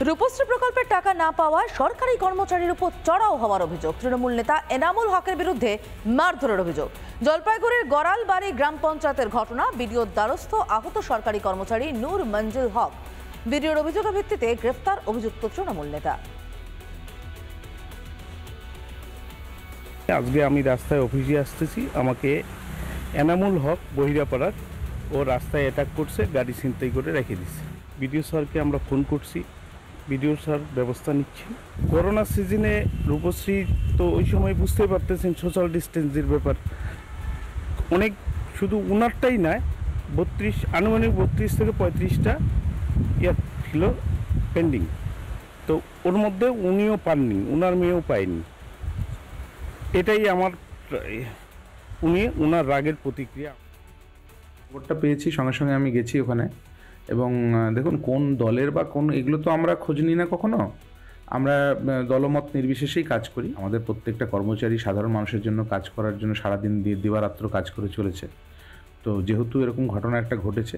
রূপশ্রী প্রকল্পের টাকা না পাওয়ায় সরকারি কর্মচারীর উপর চড়াও হওয়ার অভিযোগ। তৃণমূল নেতা এনামুল হকের বিরুদ্ধে মারধরের অভিযোগ। জলপাইগুড়ির গড়ালবাড়ি গ্রাম পঞ্চায়েতের ঘটনা। বিডিওর দ্বারস্থ আহত সরকারি কর্মচারী নূর মঞ্জিল হক। বিডিওর অভিযোগের ভিত্তিতে গ্রেফতার অভিযুক্ত তৃণমূল নেতা। আজকে আমি রাস্তায় অফিসে আসতেছি, আমাকে এনামুল হক বহিরাপাড়ার ও রাস্তায় অ্যাটাক করছে, গাড়ি ছিনতাই করে রেখে দিচ্ছে। বিডিও স্যারকে আমরা ফোন করছি, বিডিও স্যার ব্যবস্থা নিচ্ছে। করোনা সিজনে রূপশ্রী তো ওই সময় বুঝতেই পারতেছেন সোশ্যাল ডিস্টেন্সের ব্যাপার অনেক, শুধু উনারটাই নয়, আনুমানিক 32 থেকে 35টা ছিল পেন্ডিং। তো ওর মধ্যে উনিও পাননি, উনার মেয়েও পায়নি। এটাই আমার উনার রাগের প্রতিক্রিয়া। খবরটা পেয়েছি, সঙ্গে সঙ্গে আমি গেছি ওখানে। এবং দেখুন, কোন দলের বা কোন এগুলো তো আমরা খোঁজ নিই না কখনো। আমরা দলমত নির্বিশেষেই কাজ করি। আমাদের প্রত্যেকটা কর্মচারী সাধারণ মানুষের জন্য কাজ করার জন্য সারাদিন দিবারাত্র কাজ করে চলেছে। তো যেহেতু এরকম ঘটনা একটা ঘটেছে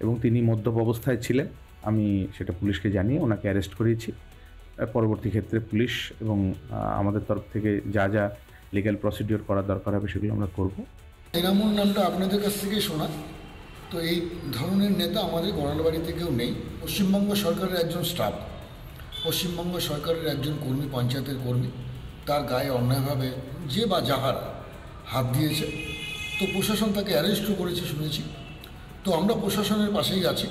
এবং তিনি মদ্যপ অবস্থায় ছিলেন, আমি সেটা পুলিশকে জানিয়ে ওনাকে অ্যারেস্ট করিয়েছি। পরবর্তী ক্ষেত্রে পুলিশ এবং আমাদের তরফ থেকে যা যা লিগ্যাল প্রসিডিওর করা দরকার হবে সেগুলো আমরা করব। এনামুল নামটা আপনাদের কাছ থেকেই শোনা। তো এই ধরনের নেতা আমাদের গড়ালবাড়িতে কেউ নেই। পশ্চিমবঙ্গ সরকারের একজন স্টাফ, পশ্চিমবঙ্গ সরকারের একজন কর্মী, পঞ্চায়েতের কর্মী, তার গায়ে অন্যায়ভাবে যে বা যাহারা হাত দিয়েছে, তো প্রশাসন তাকে অ্যারেস্টও করেছে শুনেছি। তো আমরা প্রশাসনের পাশেই আছি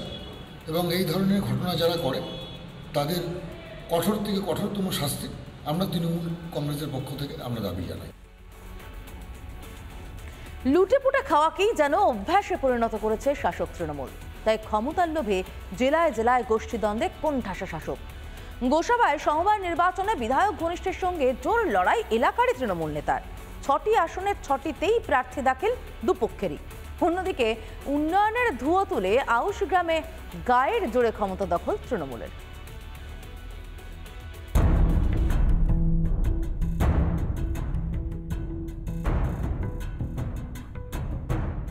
এবং এই ধরনের ঘটনা যারা করে তাদের কঠোর থেকে কঠোরতম শাস্তি আমরা তৃণমূল কংগ্রেসের পক্ষ থেকে আমরা দাবি জানাই। লুটেপুটে খাওয়াকেই যেন অভ্যাসে পরিণত করেছে শাসক তৃণমূল। তাই ক্ষমতার লোভে জেলায় জেলায় গোষ্ঠীদ্বন্দ্বে কোণঠাসা শাসক। গোসাবায় সমবায় নির্বাচনে বিধায়ক ঘনিষ্ঠের সঙ্গে জোর লড়াই এলাকারই তৃণমূল নেতার। 6টি আসনের 6টিতেই প্রার্থী দাখিল দুপক্ষেরই। অন্যদিকে উন্নয়নের ধুয়ো তুলে আউশ গ্রামে গায়ের জোরে ক্ষমতা দখল তৃণমূলের।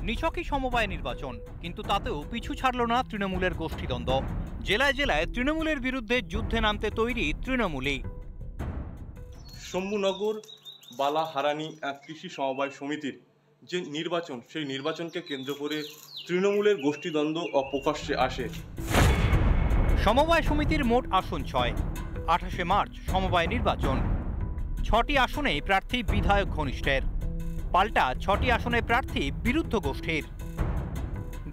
নিছকই সমবায় নির্বাচন, কিন্তু তাতেও পিছু ছাড়ল না তৃণমূলের গোষ্ঠীদ্বন্দ্ব। জেলায় জেলায় তৃণমূলের বিরুদ্ধে যুদ্ধে নামতে তৈরি তৃণমূলই। শম্ভুনগর বালাহারানি কৃষি সমবায় সমিতির যে নির্বাচন, সেই নির্বাচনকে কেন্দ্র করে তৃণমূলের গোষ্ঠীদ্বন্দ্ব প্রকাশ্যে আসে। সমবায় সমিতির মোট আসন 6। 28শে মার্চ সমবায় নির্বাচন। 6টি আসনেই প্রার্থী বিধায়ক ঘনিষ্ঠের, পাল্টা 6টি আসনে প্রার্থী বিরুদ্ধ গোষ্ঠীর।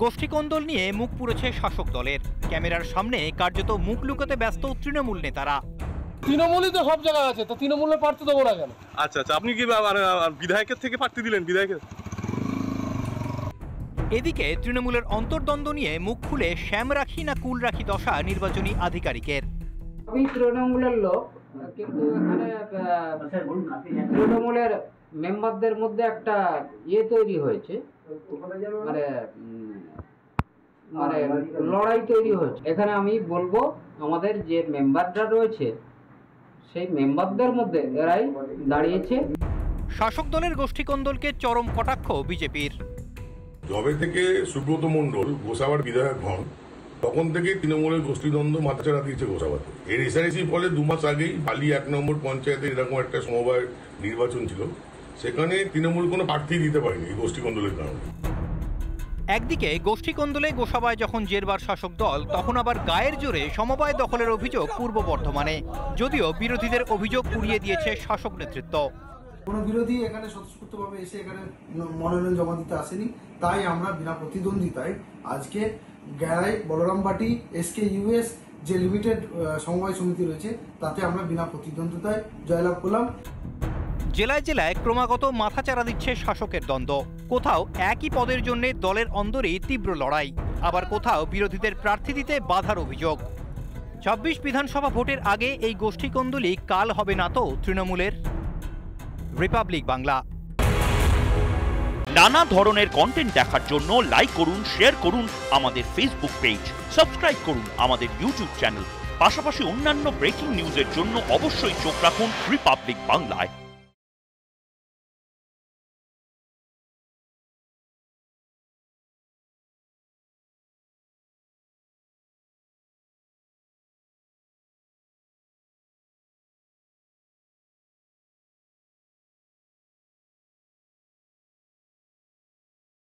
গোষ্ঠীকন্দল নিয়ে মুখ পুড়েছে শাসক দলের। ক্যামেরার সামনে কার্যত মুখ লুকোতে ব্যস্ত তৃণমূল নেতারা। তৃণমূলই তো সব জায়গায় আছে, তো তৃণমূলের প্রার্থী দেবো না কেন? আচ্ছা, আপনি কি বিধায়কের থেকে প্রার্থী দিলেন? বিধায়কের এদিকে তৃণমূলের অন্তর্দ্বন্দ্ব নিয়ে মুখ খুলে শ্যাম রাখি না কুল রাখি দশা নির্বাচনী আধিকারিকের। আমি তৃণমূলের লোক, কিন্তু এখানে তৃণমূলের মেম্বারদের মধ্যে একটা তৈরি হয়েছে, মানে লড়াই তৈরি হয়েছে। এখানে আমি বলবো, আমাদের যে মেম্বাররা রয়েছে সেই মেম্বারদের মধ্যে এরাই দাঁড়িয়েছে। শাসক দলের গোষ্ঠীকন্দলকে চরম কটাক্ষ বিজেপির। যবে থেকে সুব্রত মণ্ডল গোসাবার বিধায়ক হন, তখন থেকে তৃণমূলের গোষ্ঠীদ্বন্দ্ব মাথাচাড়া দিয়েছে গোসাবাতে। এর রেসারেসির ফলে 2 মাস আগেই বালি 1 নম্বর পঞ্চায়েতে এরকম একটা সমবায় নির্বাচন ছিল, সেখানে তৃণমূল কোনো প্রার্থী দিতে পারেনি এই গোষ্ঠীকন্দলের কারণে। একদিকে গোষ্ঠীকন্দলে গোসাবায় যখন জেরবার শাসক দল, তখন আবার গায়ের জোরে সমবায় দখলের অভিযোগ পূর্ব বর্ধমানে। যদিও বিরোধীদের অভিযোগ উড়িয়ে দিয়েছে শাসক নেতৃত্ব। কোনো বিরোধী এখানে স্বতঃস্ফূর্তভাবে এসে এখানে মনোনয়ন জমা দিতে আসেনি, তাই আমরা বিনা প্রতিদ্বন্দ্বিতায় আজকে গ্যারাই বলরামবাটি SKUS যে লিমিটেড সমবায় সমিতি রয়েছে তাতে আমরা বিনা প্রতিদ্বন্দ্বিতায় জয়লাভ করলাম। জেলায় জেলায় ক্রমাগত মাথাচাড়া দিচ্ছে শাসকের দ্বন্দ্ব। কোথাও একই পদের জন্য দলের অন্দরেই তীব্র লড়াই, আবার কোথাও বিরোধীদের প্রার্থী দিতে বাধার অভিযোগ। 26 বিধানসভা ভোটের আগে এই গোষ্ঠীকন্দলই কাল হবে না তো তৃণমূলের? রিপাবলিক বাংলা। নানা ধরনের কন্টেন্ট দেখার জন্য লাইক করুন, শেয়ার করুন আমাদের ফেসবুক পেজ, সাবস্ক্রাইব করুন আমাদের ইউটিউব চ্যানেল। পাশাপাশি অন্যান্য ব্রেকিং নিউজের জন্য অবশ্যই চোখ রাখুন রিপাবলিক বাংলায়।